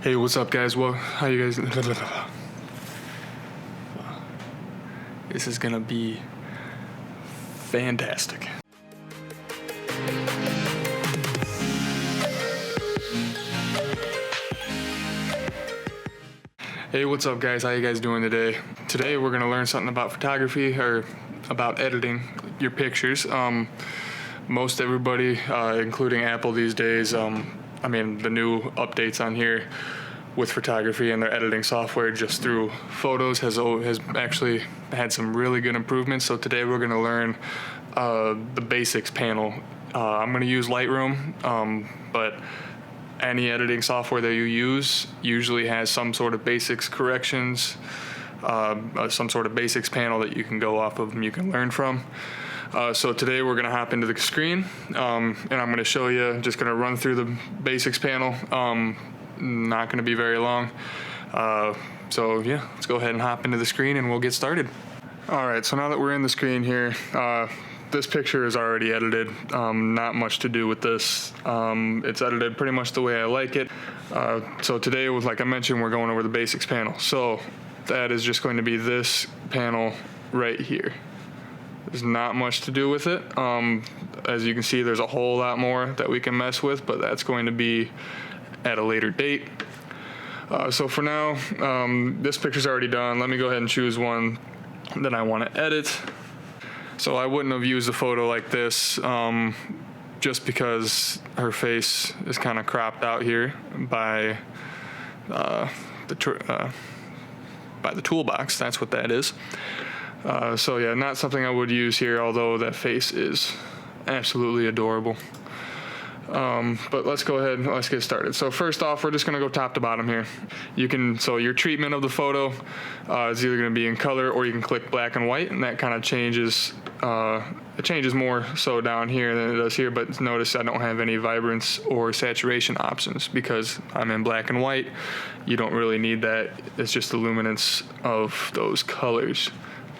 Hey, what's up, guys? Well, how you guys? This is gonna be fantastic. Hey, what's up, guys? How you guys doing today? Today we're gonna learn something about photography or about editing your pictures. Most everybody, including Apple these days, I mean the new updates on here with photography and their editing software just through photos has actually had some really good improvements. So today we're gonna learn the basics panel. I'm gonna use Lightroom, but any editing software that you use usually has some sort of basics corrections, some sort of basics panel that you can go off of and you can learn from. So today we're gonna hop into the screen and I'm gonna show you, just gonna run through the basics panel. Not gonna be very long. So yeah, let's go ahead and hop into the screen and we'll get started. All right, so now that we're in the screen here, this picture is already edited. Not much to do with this. It's edited pretty much the way I like it. So today, like I mentioned, we're going over the basics panel. So that is just going to be this panel right here. There's not much to do with it. As you can see, there's a whole lot more that we can mess with, but that's going to be at a later date. So for now, this picture's already done. Let me go ahead and choose one that I want to edit. So I wouldn't have used a photo like this just because her face is kind of cropped out here by the toolbox. That's what that is. So yeah, not something I would use here, although that face is absolutely adorable. But let's go ahead and let's get started. So first off, we're just gonna go top to bottom here. So your treatment of the photo is either gonna be in color or you can click black and white, and that kind of changes, it changes more so down here than it does here, but notice I don't have any vibrance or saturation options because I'm in black and white. You don't really need that. It's just the luminance of those colors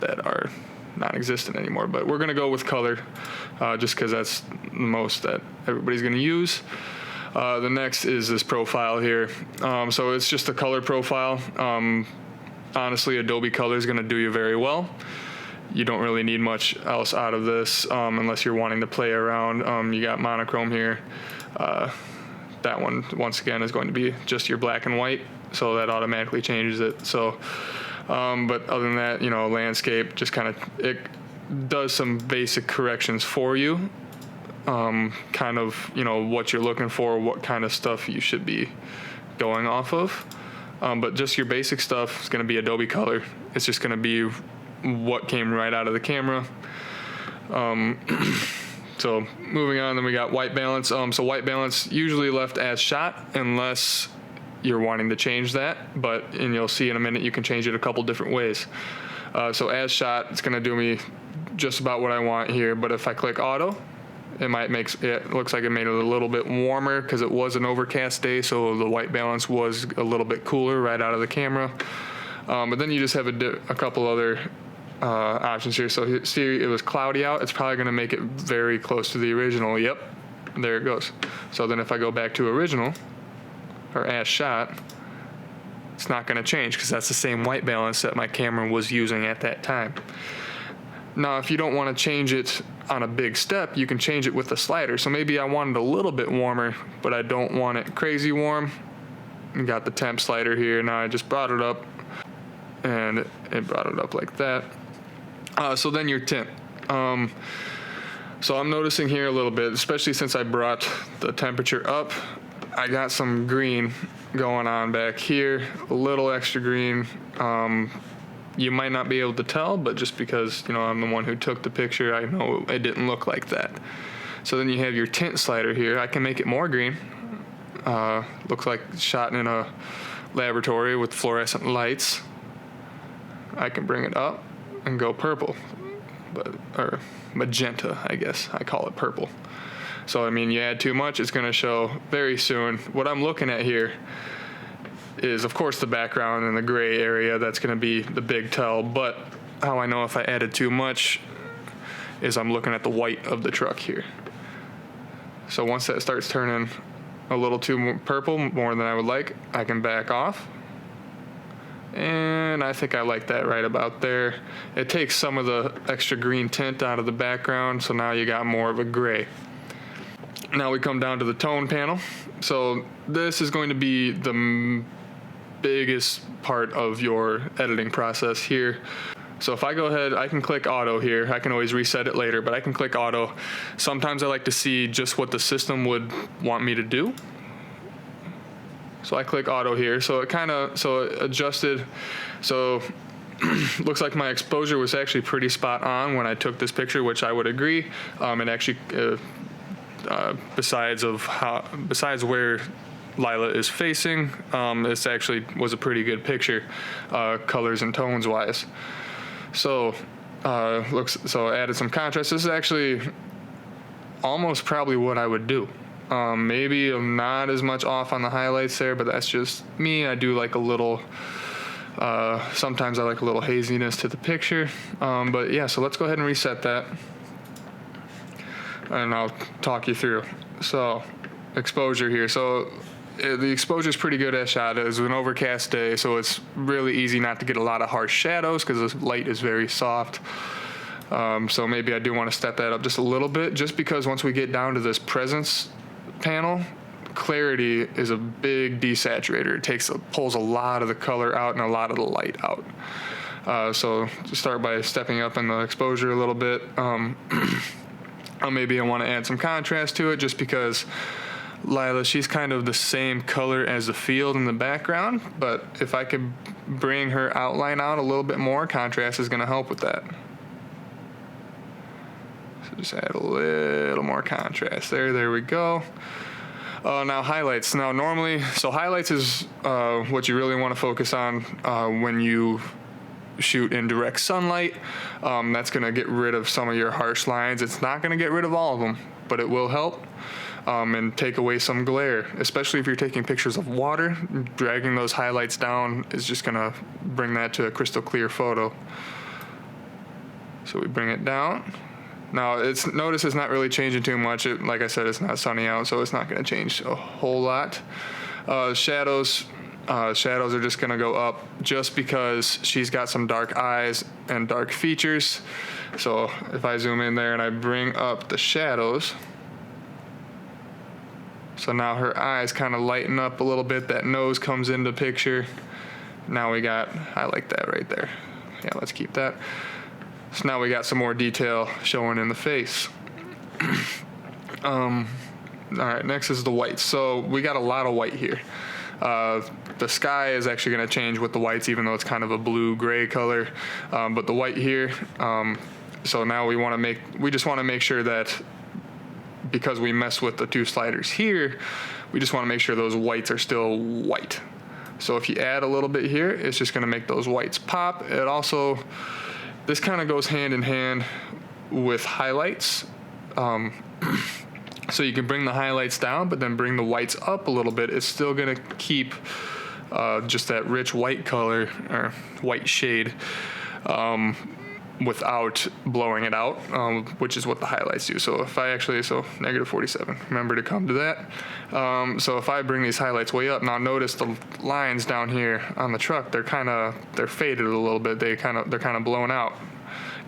that are non-existent anymore, but we're gonna go with color just because that's the most that everybody's gonna use. The next is this profile here. So it's just a color profile. Honestly, Adobe Color is gonna do you very well. You don't really need much else out of this unless you're wanting to play around. You got monochrome here. That one, once again, is going to be just your black and white, so that automatically changes it. So but other than that, landscape just kind of, it does some basic corrections for you. Kind of, what you're looking for, what kind of stuff you should be going off of. But just your basic stuff is going to be Adobe Color. It's just going to be what came right out of the camera. So moving on, then we got white balance. So white balance usually left as shot unless you're wanting to change that, and you'll see in a minute you can change it a couple different ways. So as shot, it's gonna do me just about what I want here, but if I click auto, it looks like it made it a little bit warmer because it was an overcast day, so the white balance was a little bit cooler right out of the camera. But then you just have a couple other options here. So see, it was cloudy out. It's probably gonna make it very close to the original. Yep, there it goes. So then if I go back to original, or as shot, it's not going to change because that's the same white balance that my camera was using at that time. Now, if you don't want to change it on a big step, you can change it with the slider. So maybe I want it a little bit warmer, but I don't want it crazy warm. You got the temp slider here. Now I just brought it up, and it brought it up like that. So then your tint. So I'm noticing here a little bit, especially since I brought the temperature up, I got some green going on back here, a little extra green. You might not be able to tell, but just because, I'm the one who took the picture, I know it didn't look like that. So then you have your tint slider here. I can make it more green. Looks like it's shot in a laboratory with fluorescent lights. I can bring it up and go purple, or magenta, I guess. I call it purple. So, you add too much, it's going to show very soon. What I'm looking at here is, of course, the background and the gray area. That's going to be the big tell. But how I know if I added too much is I'm looking at the white of the truck here. So once that starts turning a little too purple, more than I would like, I can back off. And I think I like that right about there. It takes some of the extra green tint out of the background, so now you got more of a gray. Now we come down to the tone panel. So this is going to be the biggest part of your editing process here. So if I go ahead, I can click auto here. I can always reset it later, but I can click auto. Sometimes I like to see just what the system would want me to do. So I click auto here. So it adjusted. So looks like my exposure was actually pretty spot on when I took this picture, which I would agree. And actually, besides where Lila is facing, this actually was a pretty good picture, colors and tones wise. So I added some contrast. This is actually almost probably what I would do. Maybe I'm not as much off on the highlights there, but that's just me. I do like a little, sometimes I like a little haziness to the picture. But yeah, so let's go ahead and reset that. And I'll talk you through. So exposure here. So the exposure is pretty good as shot. It was an overcast day, so it's really easy not to get a lot of harsh shadows because the light is very soft. So maybe I do want to step that up just a little bit, just because once we get down to this presence panel, clarity is a big desaturator. It pulls a lot of the color out and a lot of the light out. So start by stepping up in the exposure a little bit. Maybe I want to add some contrast to it, just because Lila, she's kind of the same color as the field in the background, but if I could bring her outline out a little bit more, contrast is going to help with that. So just add a little more contrast there. There we go. Now highlights. Now normally, so highlights is what you really want to focus on when you shoot in direct sunlight. That's going to get rid of some of your harsh lines. It's not going to get rid of all of them, but it will help. And take away some glare, especially if you're taking pictures of water. Dragging those highlights down is just gonna bring that to a crystal clear photo. So we bring it down. Now notice it's not really changing too much. Like I said, it's not sunny out, so it's not gonna change a whole lot. Shadows are just gonna go up just because she's got some dark eyes and dark features. So if I zoom in there and I bring up the shadows, so now her eyes kind of lighten up a little bit. That nose comes into picture. Now I like that right there. Yeah, let's keep that. So now we got some more detail showing in the face. All right, next is the whites. So we got a lot of white here. The sky is actually going to change with the whites, even though it's kind of a blue-gray color. But the white here, so now we just want to make sure that, because we mess with the two sliders here, we just want to make sure those whites are still white. So if you add a little bit here, it's just going to make those whites pop. It also, this kind of goes hand in hand with highlights. So you can bring the highlights down, but then bring the whites up a little bit. It's still going to keep just that rich white color, or white shade, without blowing it out, which is what the highlights do. So if I actually, negative 47, remember to come to that. So if I bring these highlights way up, now notice the lines down here on the truck, they're faded a little bit. They're kind of blown out.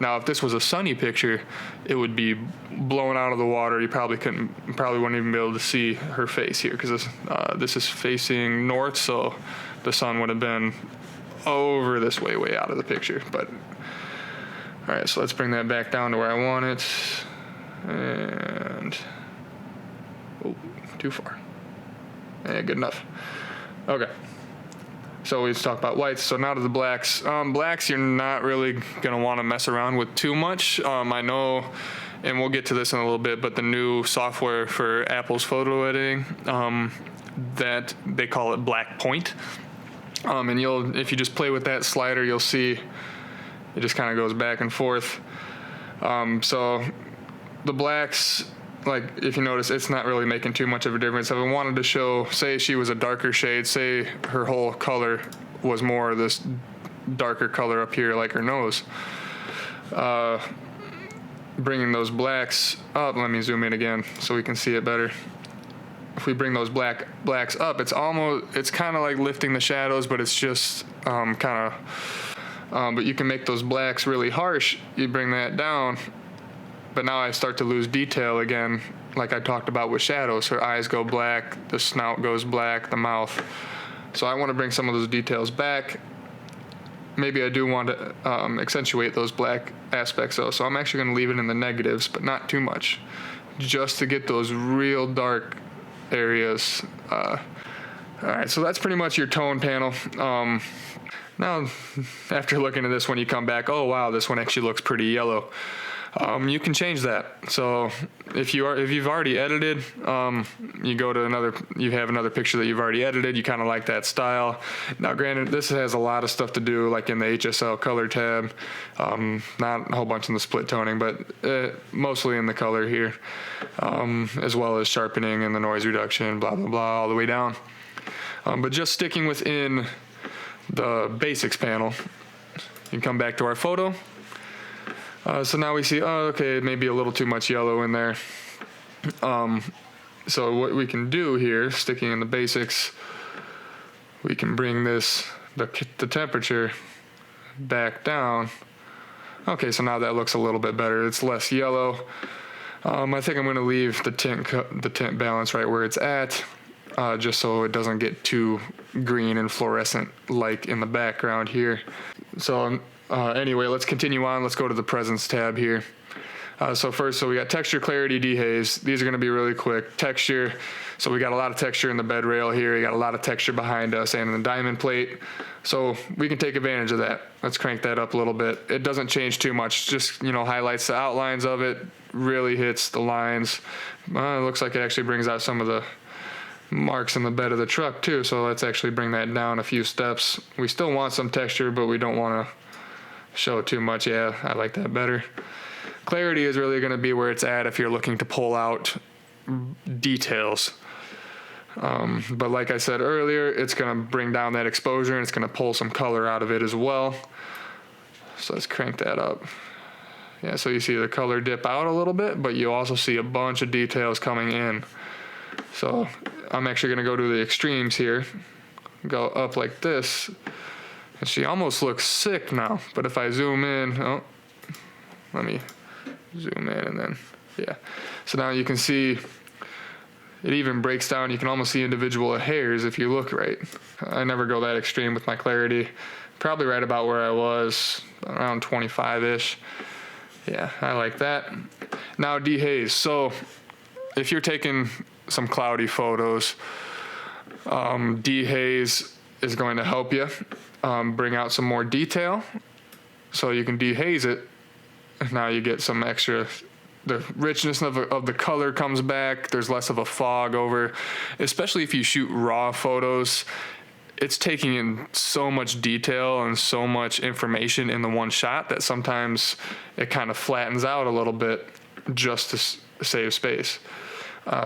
Now if this was a sunny picture, it would be blown out of the water. You probably wouldn't even be able to see her face here, because this is facing north, so the sun would have been over this way out of the picture. But all right, so let's bring that back down to where I want it. And, oh, too far. Yeah, good enough. Okay. So we just talked about whites. So now to the blacks. Blacks, you're not really gonna wanna mess around with too much. I know, and we'll get to this in a little bit, but the new software for Apple's photo editing, that they call it black point. And if you just play with that slider, you'll see it just kind of goes back and forth. So the blacks, like if you notice, it's not really making too much of a difference. If I wanted to show, say she was a darker shade, say her whole color was more of this darker color up here, like her nose. Bringing those blacks up, let me zoom in again so we can see it better. if we bring those blacks up, it's kind of like lifting the shadows, but it's just but you can make those blacks really harsh. You bring that down, but now I start to lose detail again, like I talked about with shadows. Her eyes go black, the snout goes black, the mouth. So I want to bring some of those details back. Maybe I do want to accentuate those black aspects though, so I'm actually going to leave it in the negatives, but not too much, just to get those real dark areas. All right, so that's pretty much your tone panel. Now, after looking at this one, you come back, oh wow, this one actually looks pretty yellow. You can change that. So if you've already edited, you go to you have another picture that you've already edited, you kind of like that style. Now granted, this has a lot of stuff to do, like in the HSL color tab, not a whole bunch in the split toning, but mostly in the color here, as well as sharpening and the noise reduction, blah, blah, blah, all the way down. But just sticking within the basics panel, you can come back to our photo. So now we see, oh, okay, maybe a little too much yellow in there. So what we can do here, sticking in the basics, we can bring the temperature back down. Okay, so now that looks a little bit better. It's less yellow. I think I'm going to leave the tint balance right where it's at, just so it doesn't get too green and fluorescent like in the background here. So anyway, let's continue on. Let's go to the presence tab here. So we got texture, clarity, dehaze. These are going to be really quick. Texture, so we got a lot of texture in the bed rail here. You got a lot of texture behind us and in the diamond plate. So we can take advantage of that. Let's crank that up a little bit. It doesn't change too much. Just, highlights the outlines of it, really hits the lines. It looks like it actually brings out some of the marks in the bed of the truck too. So let's actually bring that down a few steps. We still want some texture, but we don't want to show too much. Yeah, I like that better. Clarity is really going to be where it's at if you're looking to pull out details. But like I said earlier, it's going to bring down that exposure and it's going to pull some color out of it as well. So let's crank that up. Yeah, so you see the color dip out a little bit, but you also see a bunch of details coming in. So I'm actually going to go to the extremes here, go up like this. And she almost looks sick now, but if I zoom in, let me zoom in and then, yeah. So now you can see it even breaks down. You can almost see individual hairs if you look right. I never go that extreme with my clarity. Probably right about where I was, around 25-ish. Yeah, I like that. Now dehaze. So if you're taking some cloudy photos, dehaze is going to help you bring out some more detail. So you can dehaze it. Now you get some extra, the richness of the color comes back. There's less of a fog over, especially if you shoot raw photos. It's taking in so much detail and so much information in the one shot that sometimes it kind of flattens out a little bit just to save space.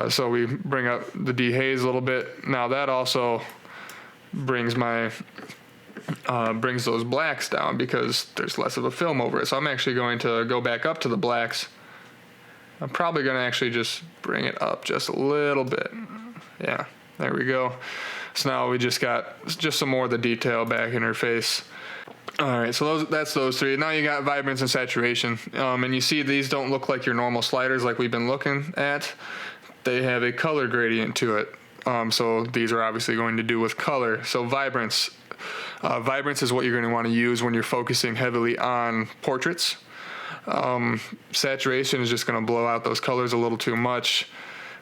So we bring up the dehaze a little bit. Now that also brings those blacks down because there's less of a film over it. So I'm actually going to go back up to the blacks. I'm probably going to actually just bring it up just a little bit. Yeah, there we go. So now we just got some more of the detail back in her face. All right, so that's those three. Now you got vibrance and saturation. And you see these don't look like your normal sliders like we've been looking at. They have a color gradient to it. So these are obviously going to do with color. So vibrance. Vibrance is what you're going to want to use when you're focusing heavily on portraits. Saturation is just going to blow out those colors a little too much.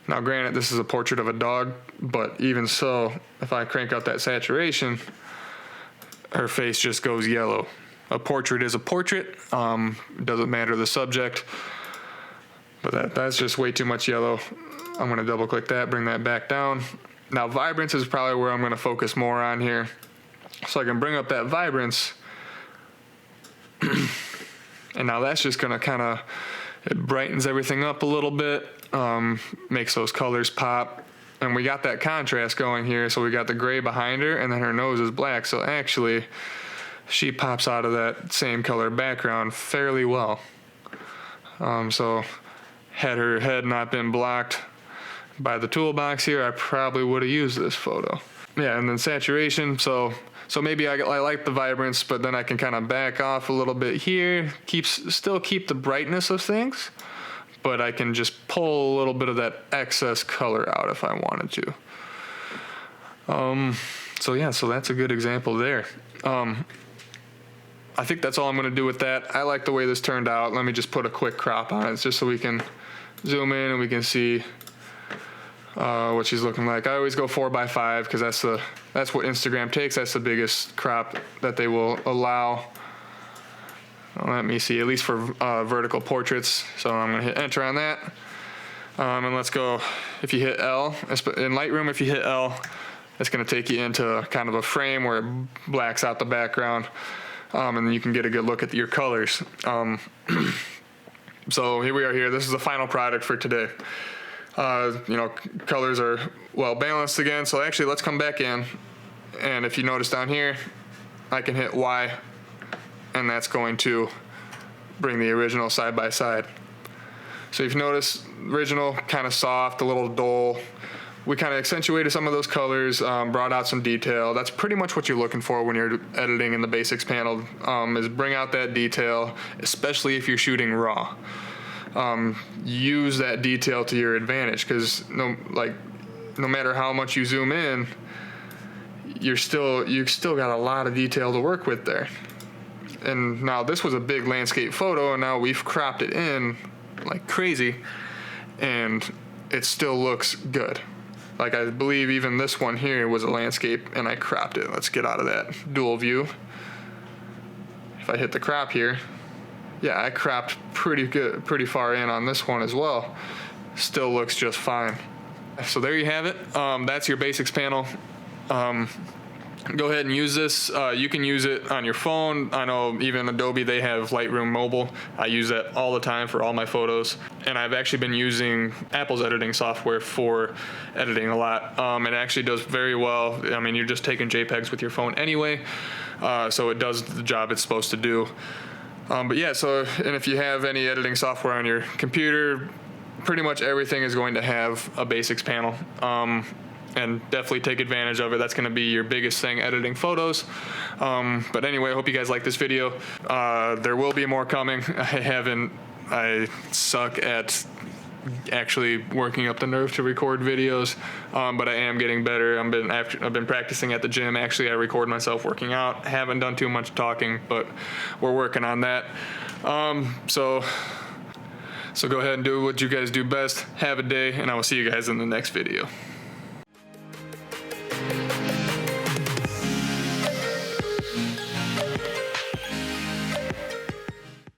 Now granted, this is a portrait of a dog, but even so, if I crank up that saturation, her face just goes yellow. A portrait is a portrait. Doesn't matter the subject, but that's just way too much yellow. I'm going to double click that, bring that back down. Now vibrance is probably where I'm going to focus more on here. So I can bring up that vibrance. And now that's just going to it brightens everything up a little bit, makes those colors pop. And we got that contrast going here. So we got the gray behind her and then her nose is black. So actually she pops out of that same color background fairly well. So had her head not been blocked by the toolbox here, I probably would have used this photo. Yeah, and then saturation, so maybe I like the vibrance, but then I can kind of back off a little bit here, still keep the brightness of things, but I can just pull a little bit of that excess color out if I wanted to. So yeah, so that's a good example there. I think that's all I'm gonna do with that. I like the way this turned out. Let me just put a quick crop on it just so we can zoom in and we can see what she's looking like. I always go 4x5 because that's what Instagram takes. That's the biggest crop that they will allow. Let me see, at least for vertical portraits. So I'm gonna hit enter on that. And let's go, if you hit L, in Lightroom, if you hit L, it's gonna take you into kind of a frame where it blacks out the background. And then you can get a good look at your colors. So here we are here. This is the final product for today. Colors are well balanced again. So actually, let's come back in. And if you notice down here, I can hit Y, and that's going to bring the original side by side. So if you notice, original kind of soft, a little dull. We kind of accentuated some of those colors, brought out some detail. That's pretty much what you're looking for when you're editing in the basics panel, is bring out that detail, especially if you're shooting raw. Use that detail to your advantage, because no matter how much you zoom in, you've still got a lot of detail to work with there. And now this was a big landscape photo, and now we've cropped it in like crazy, and it still looks good. Like, I believe even this one here was a landscape, and I cropped it. Let's get out of that dual view. If I hit the crop here, yeah, I cropped pretty far in on this one as well. Still looks just fine. So there you have it. That's your basics panel. Go ahead and use this. You can use it on your phone. I know even Adobe, they have Lightroom mobile. I use that all the time for all my photos. And I've actually been using Apple's editing software for editing a lot. It actually does very well. I mean, you're just taking JPEGs with your phone anyway. So it does the job it's supposed to do. But yeah, and if you have any editing software on your computer, pretty much everything is going to have a basics panel. And definitely take advantage of it. That's going to be your biggest thing, editing photos. But anyway, I hope you guys like this video. There will be more coming. I suck at actually working up the nerve to record videos, but I am getting better. I've been practicing at the gym. Actually, I record myself working out. Haven't done too much talking, but we're working on that. So go ahead and do what you guys do best. Have a day, and I will see you guys in the next video.